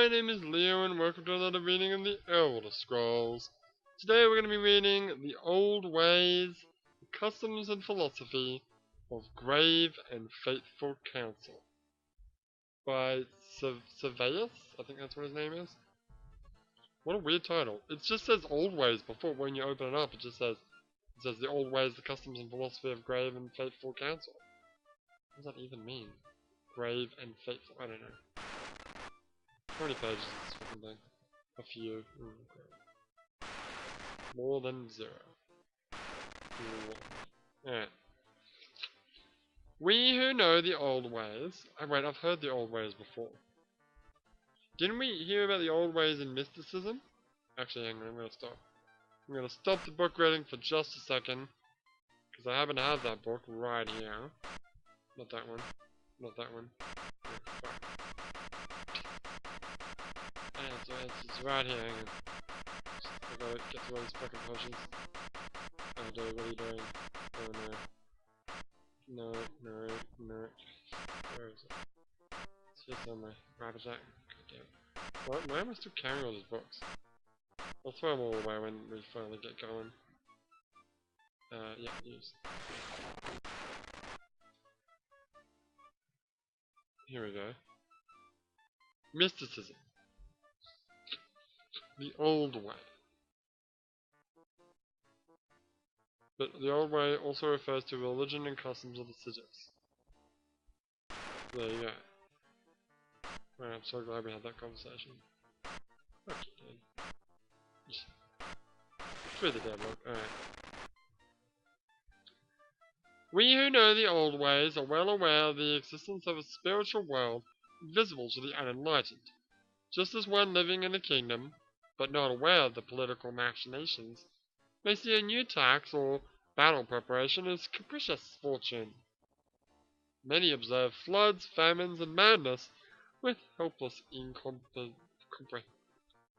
my name is Leo and welcome to another reading of the Elder Scrolls. Today we're going to be reading The Old Ways, the Customs and Philosophy of Grave and Faithful Counsel by Surveus, I think that's what his name is. What a weird title. It just says Old Ways before. When you open it up it says The Old Ways, the Customs and Philosophy of Grave and Faithful Counsel. What does that even mean? Grave and Faithful, I don't know. How many pages is this fucking thing? A few. Okay. More than 0. Alright. We who know the old ways... Oh wait, I've heard the old ways before. Didn't we hear about the old ways in mysticism? Actually, hang on, I'm gonna stop. I'm gonna stop the book reading for just a second. Because I happen to have that book right here. Not that one. Not that one. It's right here, hang on. I gotta get through all these fucking potions. Oh dude, what are you doing? Oh no. No. Where is it? It's here somewhere. Rabbit Jack. God damn it. Why am I still carrying all these books? I'll throw them all away when we finally get going. Yeah, use. Here we go. Mysticism. The old way. But the old way also refers to religion and customs of the cities. There you go. Well, I'm so glad we had that conversation. Fuck you, dude. Through the dead book. Alright. We who know the old ways are well aware of the existence of a spiritual world invisible to the unenlightened. Just as one living in a kingdom, but not aware of the political machinations, may see a new tax or battle preparation as capricious fortune. Many observe floods, famines, and madness with helpless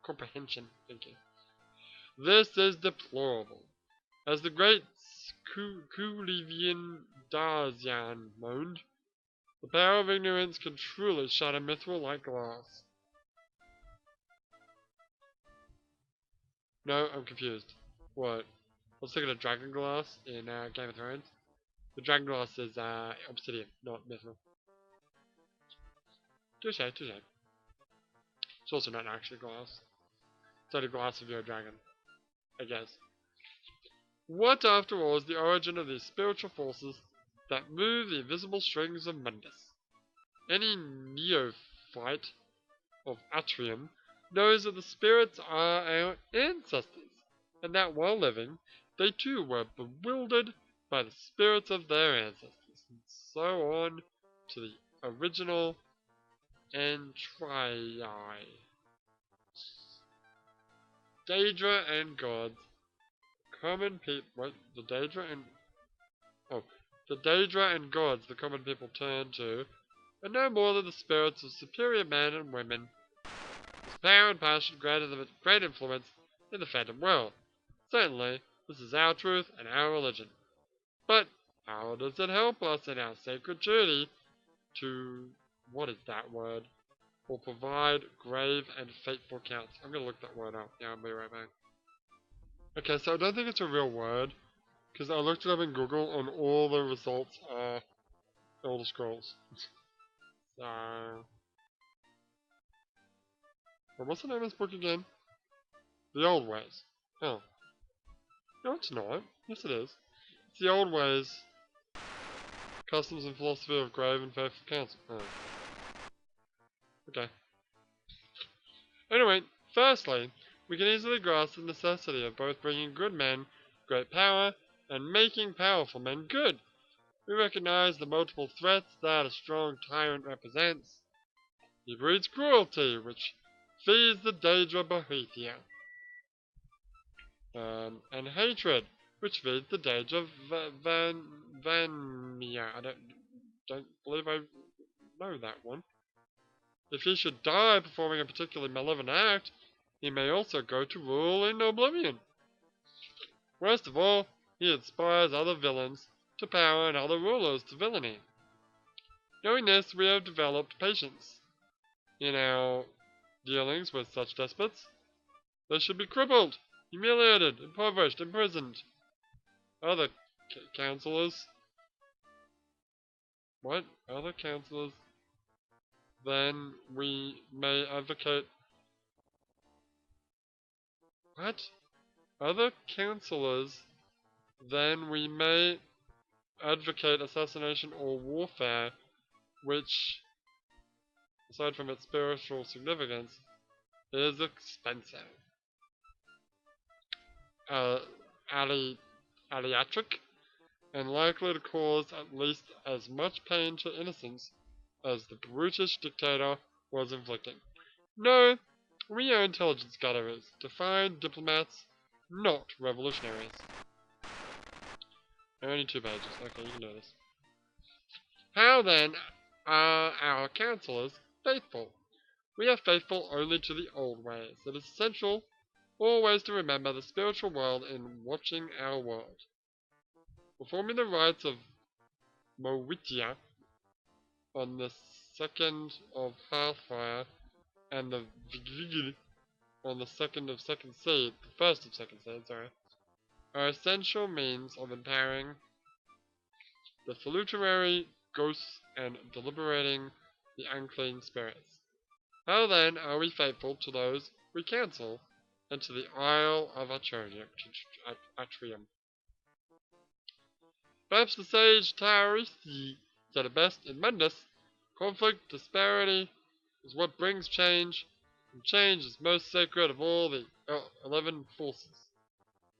comprehension. This is deplorable. As the great Kulivian Darzian moaned, the power of ignorance can truly shatter mithril like glass. No, I'm confused. What? I was thinking of dragon glass in Game of Thrones. The dragon glass is obsidian, not mithril. Touche, touche. It's also not actually glass. It's only glass if you're a dragon, I guess. What, after all, is the origin of these spiritual forces that move the invisible strings of Mundus? Any neophyte of Atrium knows that the spirits are our ancestors, and that while living, they too were bewildered by the spirits of their ancestors, and so on to the original Entrii. Daedra and gods, common people. What? The Daedra and gods the common people turn to are no more than the spirits of superior men and women, whose power and passion granted them a great influence in the phantom world. Certainly, this is our truth and our religion. But how does it help us in our sacred duty to, what is that word? Or provide grave and faithful counsel? I'm gonna look that word up. Yeah, I'll be right back. Okay, so I don't think it's a real word, because I looked it up in Google and all the results are Elder Scrolls. So... Well, what's the name of this book again? The Old Ways. Oh. No, it's not. Yes, it is. It's The Old Ways, Customs and Philosophy of Grave and Faithful Counsel. Oh. Okay. Anyway, firstly, we can easily grasp the necessity of both bringing good men great power and making powerful men good. We recognize the multiple threats that a strong tyrant represents. He breeds cruelty, which feeds the Daedra Bohethia, and hatred, which feeds the Daedra Vanmia. I don't believe I know that one. If he should die performing a particularly malevolent act, he may also go to rule in oblivion. Worst of all, he inspires other villains to power and other rulers to villainy. Knowing this, we have developed patience in our dealings with such despots. They should be crippled, humiliated, impoverished, imprisoned. Other councillors. What? Other councillors. Then we may advocate. What? Other councillors. Then we may advocate assassination or warfare, which, aside from its spiritual significance, is expensive. Aliatric, and likely to cause at least as much pain to innocents as the brutish dictator was inflicting. No, we are intelligence gatherers, defined diplomats, not revolutionaries. Only 2 pages. Okay, you can do this. How then are our councillors faithful? We are faithful only to the old ways. It is essential always to remember the spiritual world in watching our world. Performing the rites of Mowitia on the 2nd of Hearthfire and the Vigil on the 2nd of Second Seed, the 1st of Second Seed, are essential means of empowering the salutary ghosts and deliberating the unclean spirits. How then are we faithful to those we counsel, and to the Isle of Atrium? Perhaps the sage Taurisi said it best in Mundus, conflict, disparity is what brings change, and change is most sacred of all the 11 forces.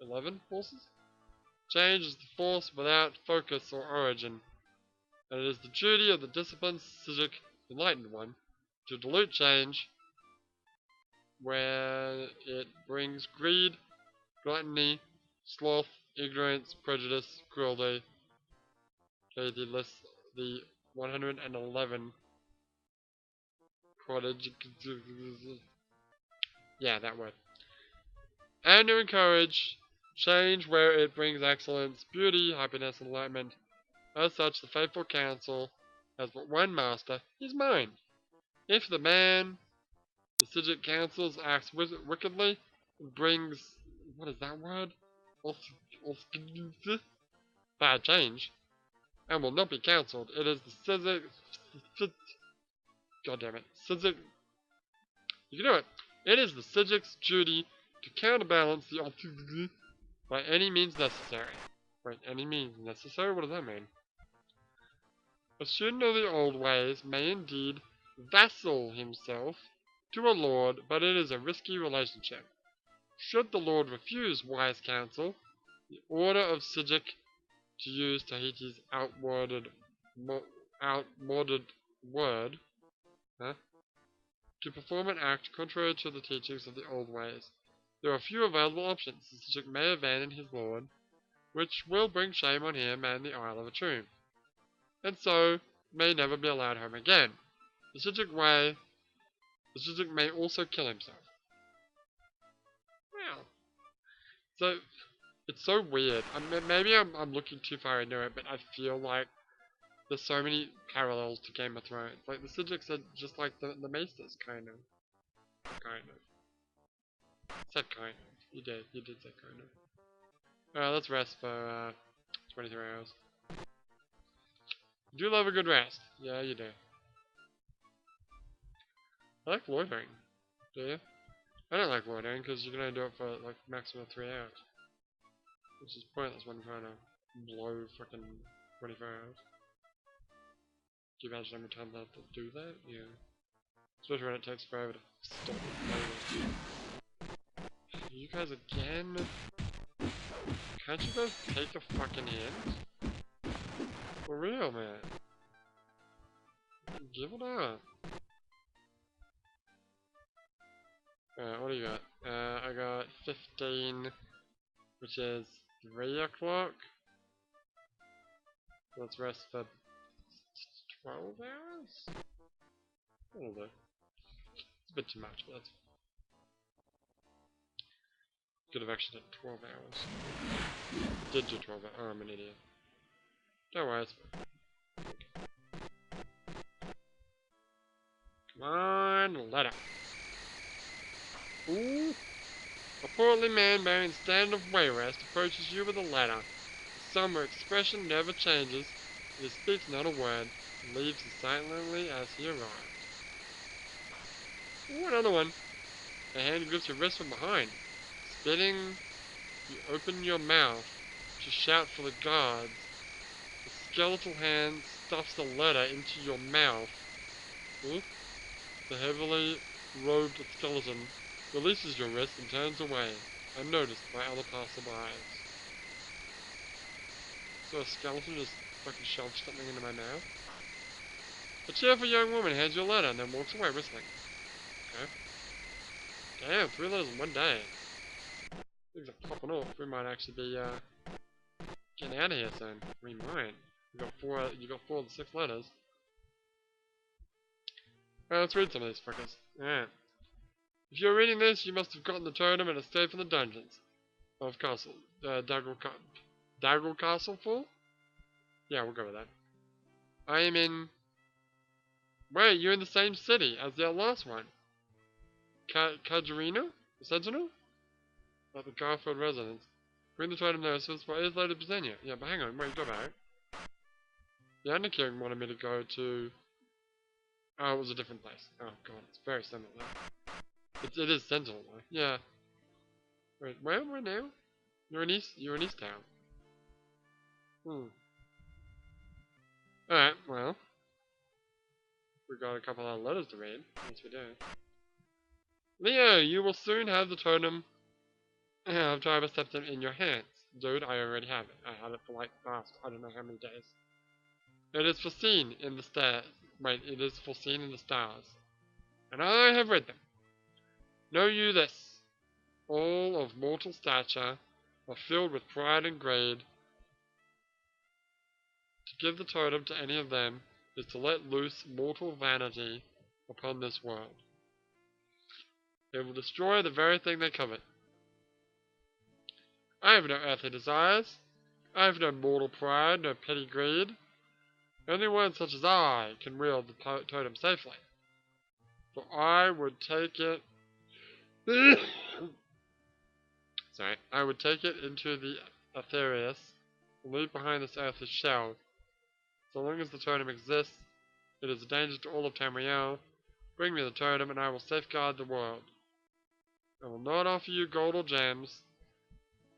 11 forces? Change is the force without focus or origin, and it is the duty of the disciplined Sijic enlightened one to dilute change where it brings greed, gluttony, sloth, ignorance, prejudice, cruelty. Okay, the 111 prodigy. Yeah, that word. And to encourage change where it brings excellence, beauty, happiness, and enlightenment. As such, the faithful counsel has but one master, his mind. If the man the Sijic counsels acts wickedly, it brings, what is that word? Bad change, and will not be counselled. It is the Sijic, God damn it, Sijic, you can do it. It is the Sijic's duty to counterbalance the by any means necessary. Wait, any means necessary? What does that mean? A student of the old ways may indeed vassal himself to a lord, but it is a risky relationship. Should the lord refuse wise counsel, the order of Sijic, to use Tahiti's outwarded word, to perform an act contrary to the teachings of the old ways, there are few available options. The Sijic may abandon his lord, which will bring shame on him and the Isle of Atrium, and so may never be allowed home again. The Sijic may also kill himself. Wow. So, it's so weird. Maybe I'm looking too far into it, but I feel like there's so many parallels to Game of Thrones. Like, the Sijics are just like the Maesters, kind of. Said kind of. You did say kind of. Alright, let's rest for 23 hours. You do love a good rest. Yeah, you do. I like loitering. Do you? I don't like loitering because you can only do it for like maximum of 3 hours. Which is pointless when trying to blow freaking 24 hours. Can you imagine how many times I have to do that? Yeah. Especially when it takes forever to stop loading. You guys again? Can't you guys take a fucking hint? For real, man. Give it up. Alright, what do you got? I got 15, which is 3 o'clock. Let's rest for 12 hours? That'll do. It's a bit too much, but that's... Could have actually done 12 hours. Did do 12 hours. Oh, I'm an idiot. Don't worry, it's fine. Come on, let up. Ooh. A portly man bearing stand of Wayrest approaches you with a letter. His somber expression never changes, and he speaks not a word, and leaves as silently as he arrived. Ooh, another one. A hand grips your wrist from behind. Spitting, you open your mouth to shout for the guards. The skeletal hand stuffs the letter into your mouth. Ooh. The heavily robed skeleton releases your wrist and turns away, unnoticed by other passerbys. So a skeleton just fucking shoves something into my mouth? A cheerful young woman hands you a letter and then walks away whistling. Okay. Damn, 3 letters in one day. Things are popping off. We might actually be getting out of here soon. We might. You got 4 of the 6 letters. Alright, let's read some of these fuckers. Alright. If you're reading this, you must have gotten the totem and escaped from the dungeons of Castle, Daggerfall? Yeah, we'll go with that. I am in... Wait, you're in the same city as the last one. Kajarino? Sentinel? At the Garfield residence. Bring the totem there, so it's 4 years later to present you. Yeah, but hang on, wait, go back. The Underking wanted me to go to... Oh, it was a different place. Oh god, it's very similar. It is Sentinel though. Yeah. Wait, where am I now? You're in East Town. Alright, well. We got a couple of letters to read. Yes, we do. Leo, you will soon have the totem of Driver Septum in your hands. Dude, I already have it. I had it for like past, I don't know how many days. It is foreseen in the stars. Wait, it is foreseen in the stars. And I have read them. Know you this. All of mortal stature are filled with pride and greed. To give the totem to any of them is to let loose mortal vanity upon this world. It will destroy the very thing they covet. I have no earthly desires. I have no mortal pride, no petty greed. Only one such as I can wield the totem safely. For I would take it... Sorry. I would take it into the Aetherius and leave behind this earthly shell. So long as the totem exists, it is a danger to all of Tamriel. Bring me the totem and I will safeguard the world. I will not offer you gold or gems.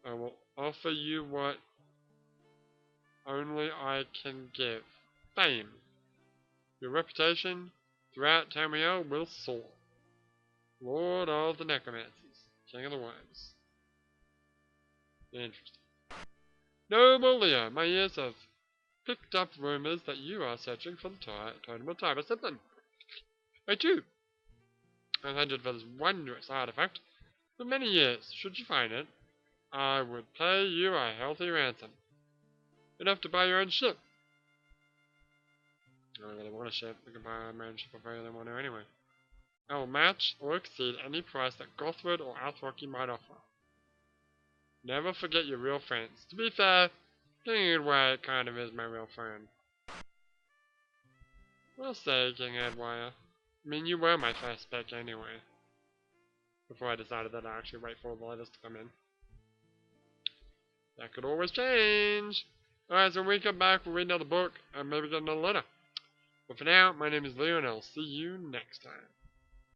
I will offer you what only I can give. Fame. Your reputation throughout Tamriel will soar. Lord of the Necromancers. King of the Worms. Interesting. Noble Leo, my ears have picked up rumors that you are searching for the totem of Tiber Septon. I too. I've hunted for this wondrous artifact for many years. Should you find it, I would pay you a healthy ransom. Enough to buy your own ship. I don't really want a ship. I can buy my own ship if I really want to anyway. I will match or exceed any price that Gothwood or Althrocky might offer. Never forget your real friends. To be fair, King Edward kind of is my real friend. We'll say King Edward. I mean, you were my first pick anyway. Before I decided that I'd actually wait for all the letters to come in. That could always change. Alright, so when we come back, we'll read another book and maybe get another letter. But for now, my name is Leo and I'll see you next time.